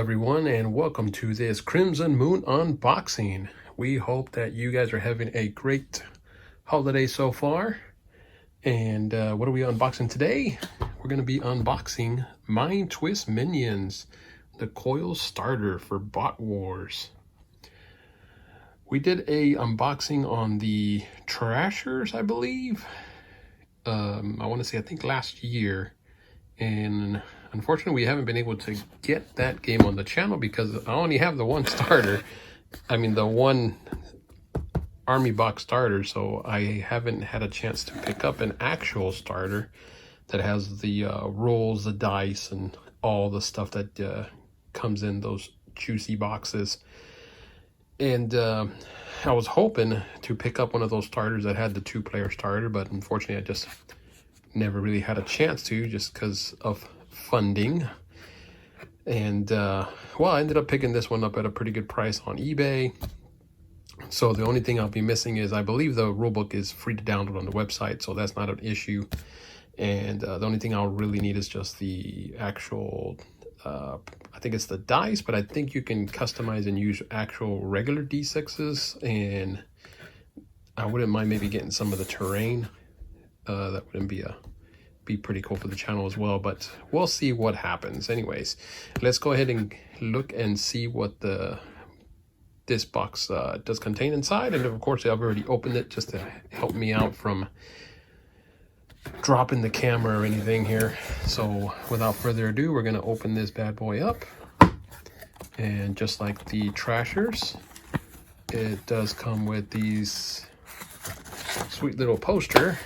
everyone, and welcome to this Crimson Moon unboxing. We hope that you guys are having a great holiday so far. And what are we unboxing today? We're going to be unboxing Mindtwists Minions, the C.O.I.L.S starter for Bot Wars. We did a unboxing on the Trashers, I believe. I want to say, I think last year. And unfortunately, we haven't been able to get that game on the channel because I only have the one starter. I mean, the one army box starter, so I haven't had a chance to pick up an actual starter that has the rolls, the dice, and all the stuff that comes in those juicy boxes. And I was hoping to pick up one of those starters that had the two-player starter, but unfortunately, I just never really had a chance to, just because of funding. And well, I ended up picking this one up at a pretty good price on eBay. So the only thing I'll be missing is, I believe the rulebook is free to download on the website, so that's not an issue. And the only thing I'll really need is just the actual I think it's the dice, but I think you can customize and use actual regular D6s, and I wouldn't mind maybe getting some of the terrain. That wouldn't be pretty cool for the channel as well, but we'll see what happens. Anyways, let's go ahead and look and see what this box does contain inside. And of course, I've already opened it just to help me out from dropping the camera or anything here. So without further ado, we're going to open this bad boy up. And just like the Trashers, it does come with these sweet little poster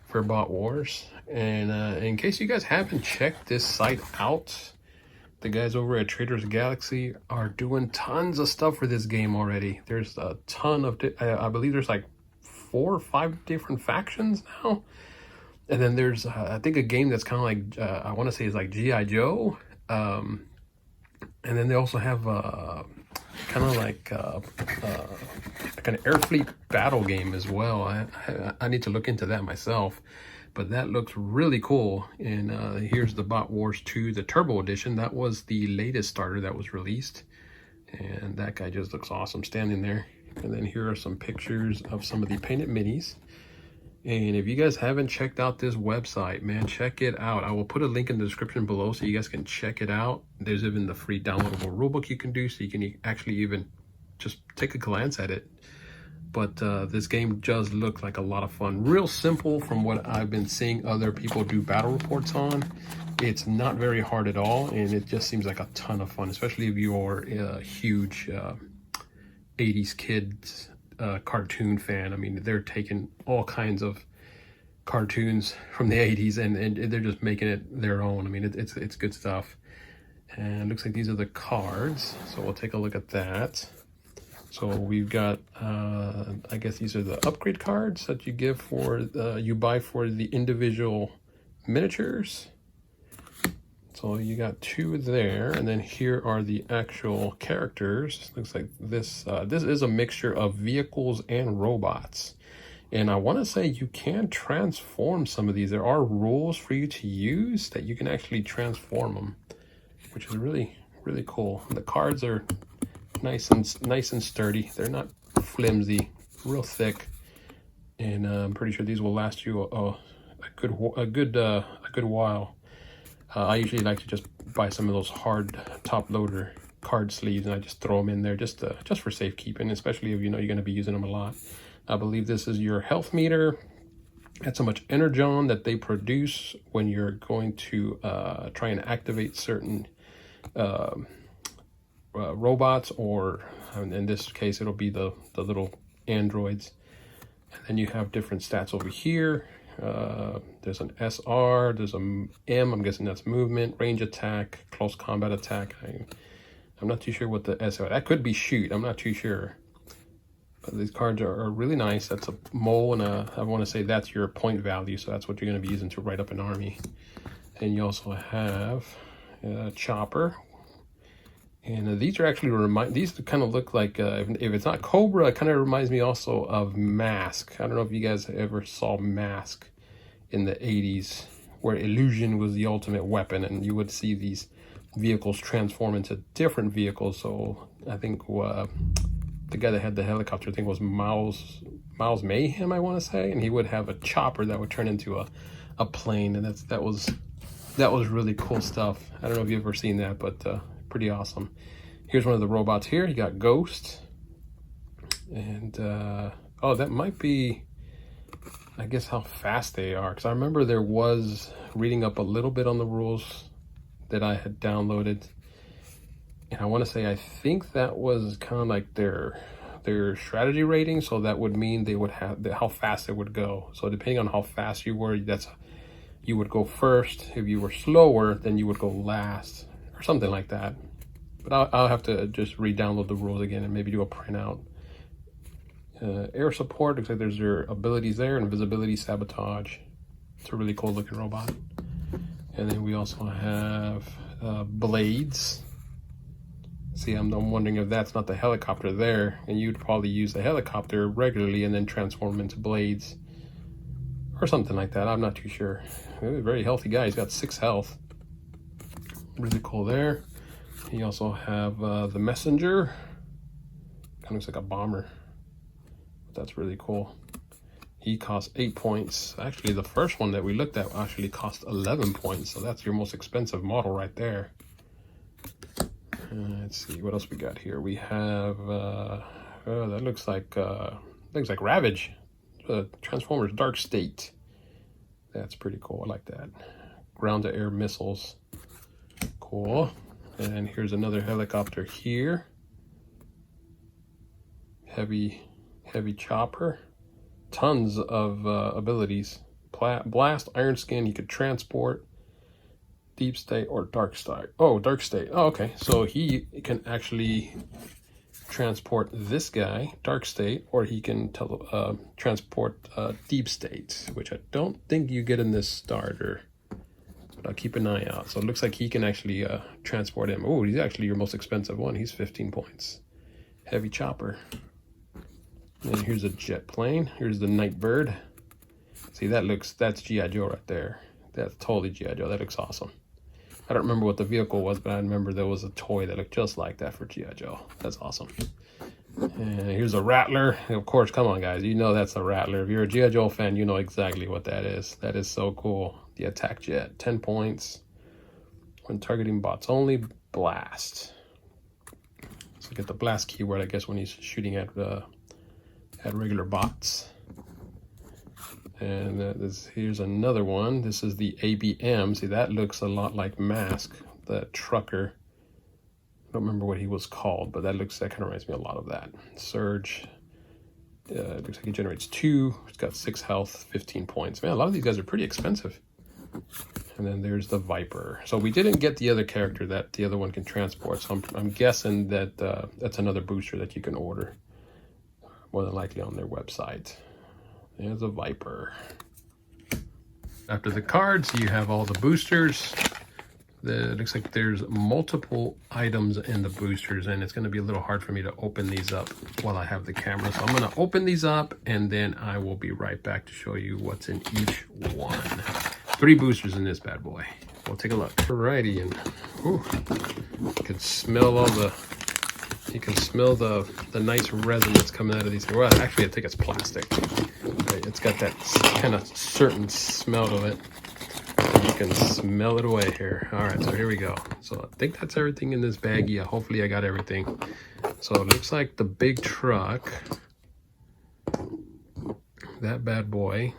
for Bot Wars. And in case you guys haven't checked this site out, the guys over at Traders Galaxy are doing tons of stuff for this game already. There's a ton of, I believe there's like 4 or 5 different factions now. And then there's, I think, a game that's kind of like, I want to say it's like G.I. Joe. And then they also have kind of like an air fleet battle game as well. I need to look into that myself, but that looks really cool. And here's the Bot Wars 2, the Turbo Edition. That was the latest starter that was released, and that guy just looks awesome standing there. And then here are some pictures of some of the painted minis. And if you guys haven't checked out this website, man, check it out. I will put a link in the description below so you guys can check it out. There's even the free downloadable rulebook you can do, so you can actually even just take a glance at it. But this game does look like a lot of fun. Real simple from what I've been seeing other people do battle reports on. It's not very hard at all, and it just seems like a ton of fun, especially if you are a huge 80s kids cartoon fan. I mean, they're taking all kinds of cartoons from the 80s and they're just making it their own. I mean, it's good stuff. And it looks like these are the cards, so we'll take a look at that. So we've got I guess these are the upgrade cards that you give for you buy for the individual miniatures. So you got 2 there, and then here are the actual characters. Looks like this this is a mixture of vehicles and robots. And I want to say you can transform some of these. There are rules for you to use that you can actually transform them, which is really, really cool. And the cards are nice and sturdy. They're not flimsy, real thick. And I'm pretty sure these will last you a good while. I usually like to just buy some of those hard top loader card sleeves, and I just throw them in there just for safekeeping, especially if you know you're going to be using them a lot. I believe this is your health meter. That's how much energon that they produce when you're going to try and activate certain robots, or in this case it'll be the little androids. And then you have different stats over here. There's an SR, there's a M, I'm guessing that's movement, range attack, close combat attack. I'm not too sure what the SR, that could be shoot, I'm not too sure. But these cards are really nice. That's a mole, and I want to say that's your point value, so that's what you're going to be using to write up an army. And you also have a chopper. And these are actually these kind of look like, if it's not Cobra, it kind of reminds me also of Mask. I don't know if you guys ever saw Mask in the 80s, where illusion was the ultimate weapon, and you would see these vehicles transform into different vehicles. So I think the guy that had the helicopter, I think was Miles Mayhem, I want to say, and he would have a chopper that would turn into a plane, and that was really cool stuff. I don't know if you've ever seen that, but pretty awesome. Here's one of the robots here. You got Ghost, and oh, that might be, I guess, how fast they are, because I remember there was reading up a little bit on the rules that I had downloaded, and I want to say I think that was kind of like their strategy rating, so that would mean they would have how fast it would go. So depending on how fast you were, you would go first. If you were slower, then you would go last, or something like that. But I'll have to just re-download the rules again and maybe do a printout. Air support, looks like there's their abilities there, invisibility, sabotage. It's a really cool looking robot. And then we also have blades. See, I'm wondering if that's not the helicopter there, and you'd probably use the helicopter regularly and then transform into blades or something like that. I'm not too sure. Very healthy guy. He's got 6 health. Really cool there. You also have the messenger. Kind of looks like a bomber. That's really cool. He costs 8 points. Actually, the first one that we looked at actually cost 11 points. So that's your most expensive model right there. Let's see what else we got here. We have oh, that looks like Ravage, Transformers Dark State. That's pretty cool. I like that. Ground to air missiles. Cool. And here's another helicopter here. Heavy chopper. Tons of abilities. Blast, Iron Skin. You could transport. Deep State or Dark State. Oh, Dark State. Oh, okay. So he can actually transport this guy, Dark State, or he can transport Deep State, which I don't think you get in this starter. But I'll keep an eye out. So it looks like he can actually transport him. Oh, he's actually your most expensive one. He's 15 points. Heavy chopper. And here's a jet plane. Here's the Nightbird. See, that's G.I. Joe right there. That's totally G.I. Joe. That looks awesome. I don't remember what the vehicle was, but I remember there was a toy that looked just like that for G.I. Joe. That's awesome. And here's a Rattler. Of course, come on, guys. You know that's a Rattler. If you're a G.I. Joe fan, you know exactly what that is. That is so cool. The attack jet, 10 points. When targeting bots only, blast. So get the blast keyword, I guess, when he's shooting at regular bots. And here's another one. This is the ABM. See, that looks a lot like Mask, the trucker. I don't remember what he was called, but that kind of reminds me a lot of that. Surge. It looks like he generates 2. It's got 6 health, 15 points. Man, a lot of these guys are pretty expensive. And then there's the Viper. So we didn't get the other character that the other one can transport. So I'm guessing that that's another booster that you can order, more than likely on their website. There's a Viper. After the cards, you have all the boosters. It looks like there's multiple items in the boosters, and it's going to be a little hard for me to open these up while I have the camera. So I'm going to open these up, and then I will be right back to show you what's in each one. 3 boosters in this bad boy. We'll take a look. Alrighty, and ooh, you can smell the nice resin that's coming out of these. Well, actually, I think it's plastic. Right, it's got that kind of certain smell to it. You can smell it away here. All right, so here we go. So I think that's everything in this baggie. Yeah, hopefully I got everything. So it looks like the big truck, that bad boy.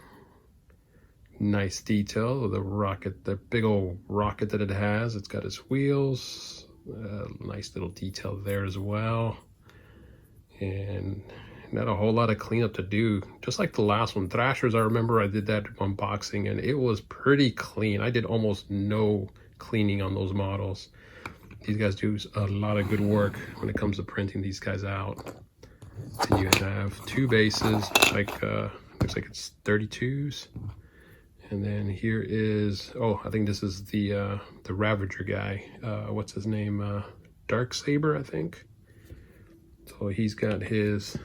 Nice detail of the rocket, the big old rocket that it has. It's got its wheels. Nice little detail there as well. And not a whole lot of cleanup to do. Just like the last one, Thrashers, I remember I did that unboxing and it was pretty clean. I did almost no cleaning on those models. These guys do a lot of good work when it comes to printing these guys out. And you have 2 bases, like looks like it's 32s. And then here is, oh, I think this is the Ravager guy. What's his name? Darksaber, I think. So he's got his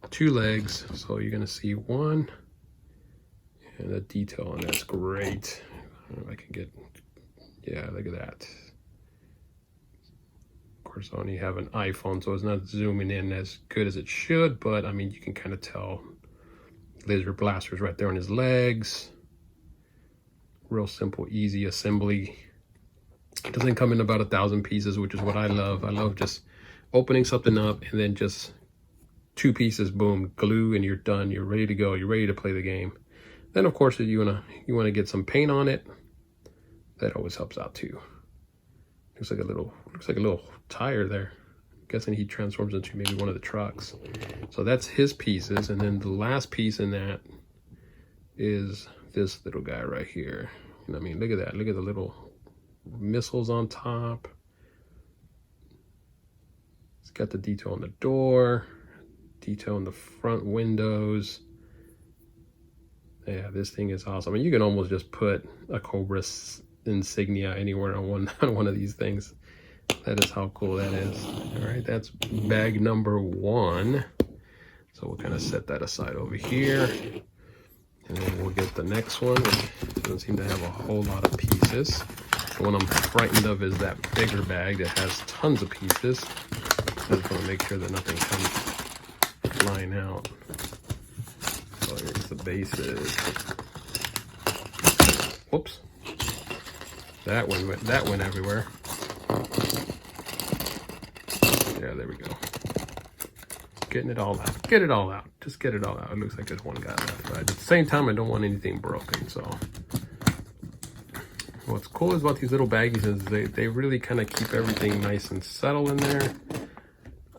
2 legs. So you're gonna see 1, and the detail on that's great. I don't know if I can get, yeah, look at that. course, I only have an iPhone, so it's not zooming in as good as it should, but I mean, you can kind of tell laser blasters right there on his legs. Real simple, easy assembly. It doesn't come in about 1,000 pieces, which is what I love. I love just opening something up and then just 2 pieces, boom, glue, and you're done. You're ready to go. You're ready to play the game. Then, of course, if you wanna get some paint on it, that always helps out too. Looks like a little tire there. I'm guessing he transforms into maybe one of the trucks. So that's his pieces, and then the last piece in that is this little guy right here. And I mean, look at that. Look at the little missiles on top. It's got the detail on the door, detail on the front windows. Yeah, this thing is awesome. I mean, you can almost just put a Cobra insignia anywhere on one of these things. That is how cool that is. All right, that's bag number 1. So we'll kind of set that aside over here, and then we'll get the next one, which doesn't seem to have a whole lot of pieces. The one I'm frightened of is that bigger bag that has tons of pieces. I just want to make sure that nothing comes flying out. So here's the bases. Whoops. That went everywhere. Yeah, there we go. Getting it all out. Get it all out. Just get it all out. It looks like there's one guy left. But at the same time, I don't want anything broken. So what's cool is about these little baggies is they really kind of keep everything nice and settled in there.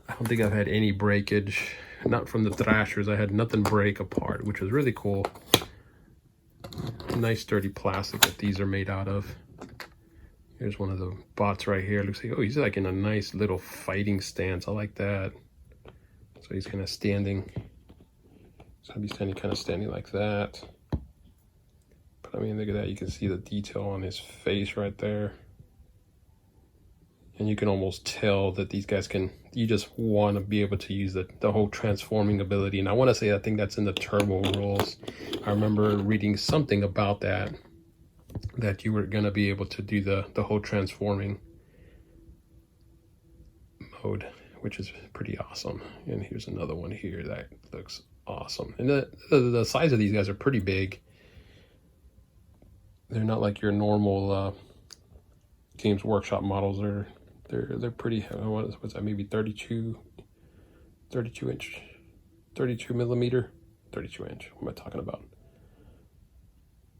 I don't think I've had any breakage. Not from the Thrashers. I had nothing break apart, which was really cool. Nice sturdy plastic that these are made out of. Here's one of the bots right here. Looks like, oh, he's like in a nice little fighting stance. I like that. So he's kind of standing. He's gonna be standing like that. But I mean, look at that. You can see the detail on his face right there. And you can almost tell that these guys you just want to be able to use the whole transforming ability. And I want to say, I think that's in the turbo rules. I remember reading something about that you were going to be able to do the whole transforming mode, which is pretty awesome. And here's another one here that looks awesome. And the size of these guys are pretty big. They're not like your normal Games Workshop models. They're pretty, what's that, maybe 32 inch, 32 millimeter, 32 inch. What am I talking about?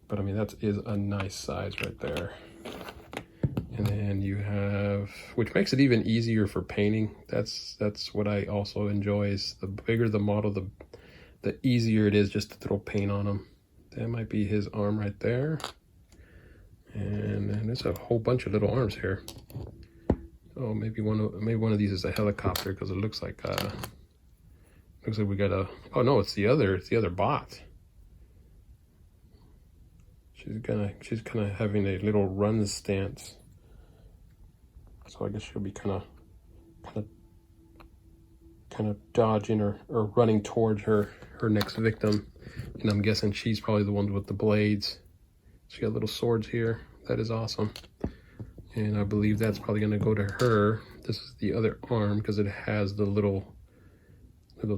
But I mean, that is a nice size right there. And then you have, which makes it even easier for painting. That's what I also enjoy, is the bigger the model, the easier it is just to throw paint on them. That might be his arm right there. And then there's a whole bunch of little arms here. Oh, maybe one of these is a helicopter, because it looks like we got a, oh no, it's the other bot. She's kind of having a little run stance. So I guess she'll be kind of dodging or running towards her next victim. And I'm guessing she's probably the one with the blades. She got little swords here. That is awesome. And I believe that's probably going to go to her. This is the other arm, because it has the little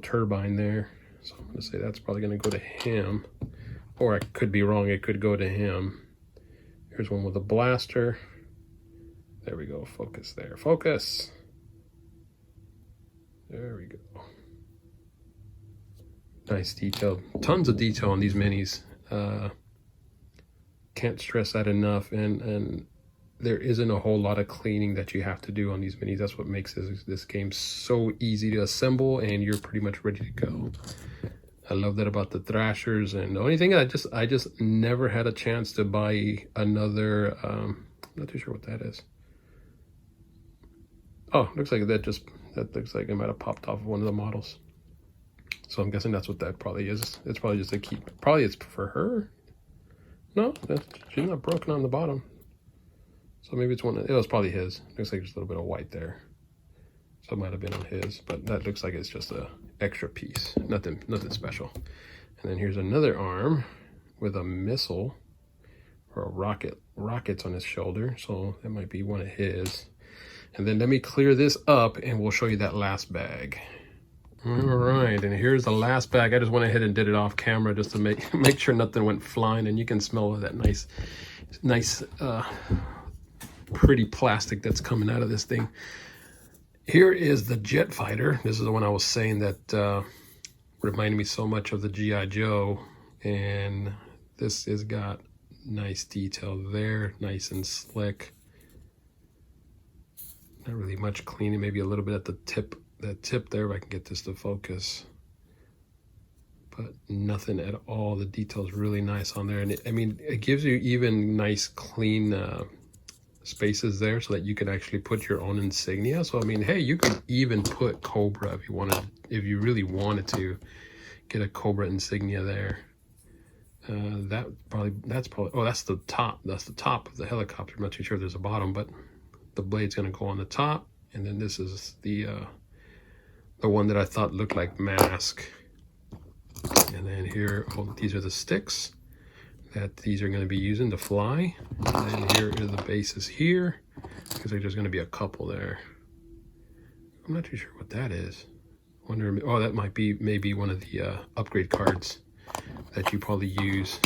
turbine there. So I'm going to say that's probably going to go to him. Or I could be wrong. It could go to him. Here's one with a blaster. There we go. Focus there. Focus. There we go. Nice detail. Tons of detail on these minis. Can't stress that enough. And there isn't a whole lot of cleaning that you have to do on these minis. That's what makes this game so easy to assemble, and you're pretty much ready to go. I love that about the Thrashers. And the only thing I just never had a chance to buy another, I'm not too sure what that is. Oh, looks like that looks like it might have popped off of one of the models. So I'm guessing that's what that probably is. It's probably just a key. Probably it's for her. No, she's not broken on the bottom. So maybe it's it was probably his. Looks like there's a little bit of white there. So it might have been on his, but that looks like it's just a extra piece. Nothing special. And then here's another arm with a missile or a rockets on his shoulder. So that might be one of his. And then let me clear this up and we'll show you that last bag. All right, and here's the last bag. I just went ahead and did it off camera just to make sure nothing went flying, and you can smell that nice pretty plastic that's coming out of this thing. Here is the jet fighter. This is the one I was saying that reminded me so much of the G.I. Joe, and this has got nice detail there, nice and slick. Not really much cleaning, maybe a little bit at the tip, that tip there, if I can get this to focus. But nothing at all. The detail's really nice on there. And it gives you even nice clean spaces there so that you can actually put your own insignia. So hey, you could even put Cobra if you wanted, if you really wanted to get a Cobra insignia there. That's probably, oh, that's the top of the helicopter. I'm not too sure if there's a bottom, but the blade's gonna go on the top, and then this is the one that I thought looked like mask. And then here, oh, these are the sticks that these are going to be using to fly. And then here are the bases here, because there's going to be a couple there. I'm not too sure what that is. Wonder, oh, that might be maybe one of the upgrade cards that you probably use.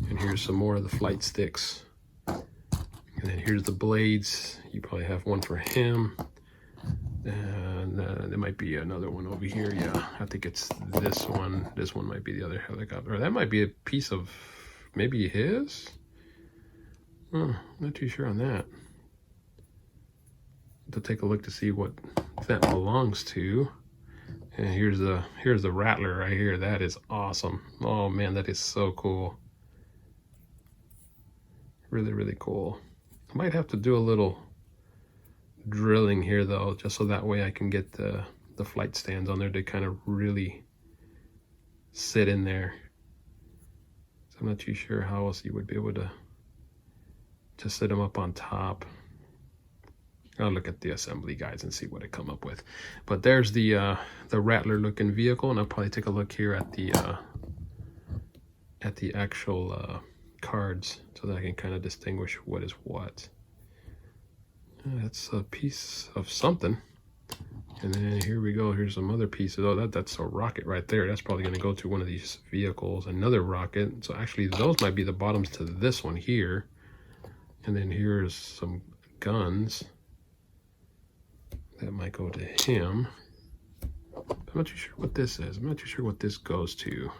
And here's some more of the flight sticks. And then here's the blades. You probably have one for him. And there might be another one over here. Yeah, I think it's this one. This one might be the other helicopter. Or that might be a piece of maybe his. Not too sure on that. To take a look to see what that belongs to. And here's the Rattler right here. That is awesome. Oh man, that is so cool. Really, really cool. I might have to do a little drilling here though, just so that way I can get the flight stands on there to kind of really sit in there. So I'm not too sure how else you would be able to set them up on top. I'll look at the assembly guides and see what I come up with. But there's the Rattler looking vehicle, and I'll probably take a look here at the actual cards so that I can kind of distinguish what is what. That's a piece of something. And then here we go. Here's some other pieces. Oh, that's a rocket right there. That's probably going to go to one of these vehicles. Another rocket. So actually, those might be the bottoms to this one here. And then here's some guns. That might go to him. I'm not too sure what this is. I'm not too sure what this goes to.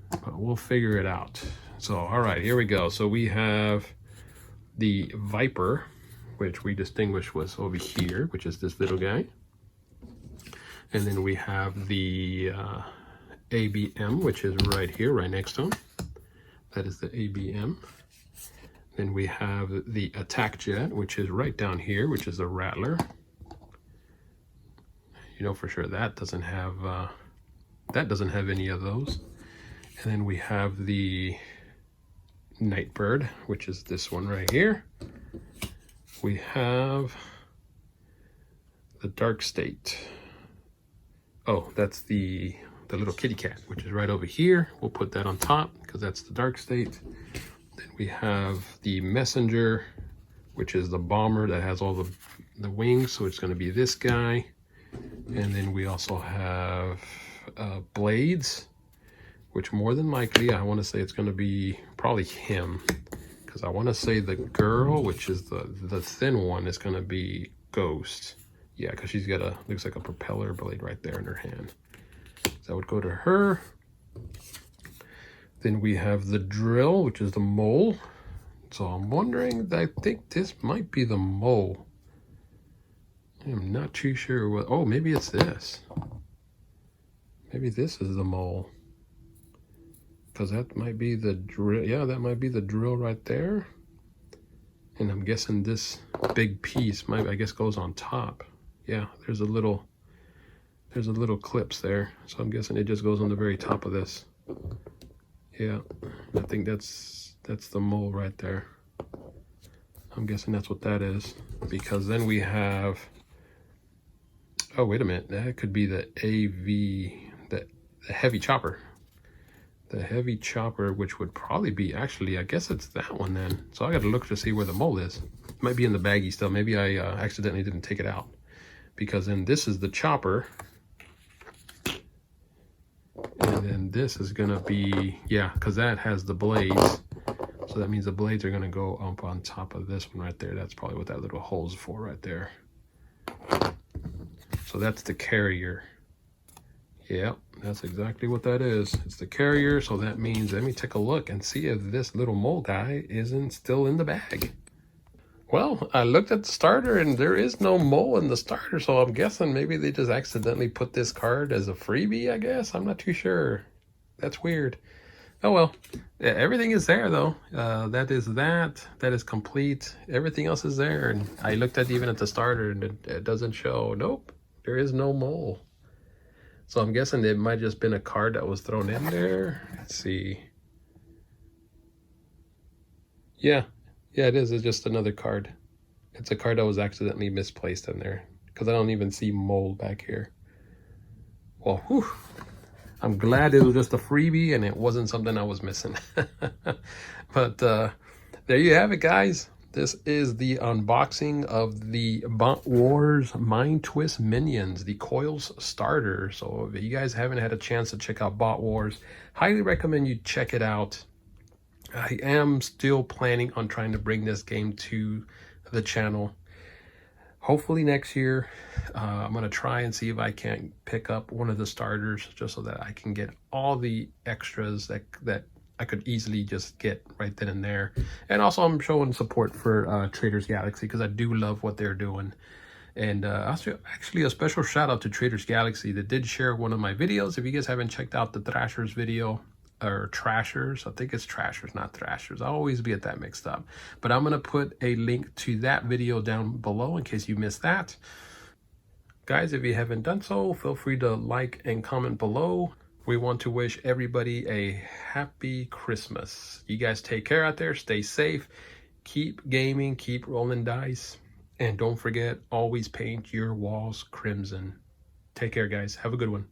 But we'll figure it out. So, all right, here we go. So we have the Viper, which we distinguished was over here, which is this little guy. And then we have the ABM, which is right here, right next to him. That is the ABM. Then we have the attack jet, which is right down here, which is the Rattler. You know for sure that doesn't have any of those. And then we have the Nightbird, which is this one right here. We have the Dark State. Oh, that's the little kitty cat, which is right over here. We'll put that on top because that's the Dark State. Then we have the Messenger, which is the bomber that has all the wings, so it's going to be this guy. And then we also have Blades, which more than likely, I want to say it's going to be probably him. Because I want to say the girl, which is the thin one, is going to be Ghost. Yeah, because she's got looks like a propeller blade right there in her hand. So that would go to her. Then we have the Drill, which is the Mole. So I'm wondering, I think this might be the Mole. I'm not too sure what, oh, maybe it's this. Maybe this is the Mole. Because that might be the Drill. Yeah, that might be the Drill right there. And I'm guessing this big piece might, I guess, goes on top. Yeah, there's a little clips there. So I'm guessing it just goes on the very top of this. Yeah, I think that's the Mole right there. I'm guessing that's what that is. Because then we have, oh, wait a minute. That could be the AV, the heavy chopper. the heavy chopper, which would probably be, actually, I guess it's that one then. So I got to look to see where the mold is. It might be in the baggie still. Maybe I accidentally didn't take it out, because then this is the chopper. And then this is going to be, yeah, because that has the blades. So that means the blades are going to go up on top of this one right there. That's probably what that little hole's for right there. So that's the carrier. Yep, that's exactly what that is. It's the carrier, so that means, let me take a look and see if this little mold guy isn't still in the bag. Well, I looked at the starter and there is no mole in the starter, so I'm guessing maybe they just accidentally put this card as a freebie, I guess. I'm not too sure. That's weird. Oh well, yeah, everything is there though. That is complete. Everything else is there, and I looked at even at the starter and it doesn't show. Nope, there is no mole. So I'm guessing it might just been a card that was thrown in there. Let's see. Yeah, it is. It's just another card. It's a card that was accidentally misplaced in there, because I don't even see mold back here. Well, whew. I'm glad it was just a freebie and it wasn't something I was missing. But there you have it, guys. This is the unboxing of the Bot Wars Mindtwists Minions, the C.O.I.L.S starter. So if you guys haven't had a chance to check out Bot Wars, highly recommend you check it out. I am still planning on trying to bring this game to the channel. Hopefully next year. I'm going to try and see if I can pick up one of the starters, just so that I can get all the extras that I could easily just get right then and there. And also I'm showing support for Traders Galaxy, because I do love what they're doing. And actually a special shout out to Traders Galaxy that did share one of my videos. If you guys haven't checked out the Thrashers video, or Trashers, I think it's Trashers, not Thrashers. I always get that mixed up. But I'm going to put a link to that video down below in case you missed that. Guys, if you haven't done so, feel free to like and comment below. We want to wish everybody a happy Christmas. You guys take care out there. Stay safe. Keep gaming. Keep rolling dice. And don't forget, always paint your walls crimson. Take care, guys. Have a good one.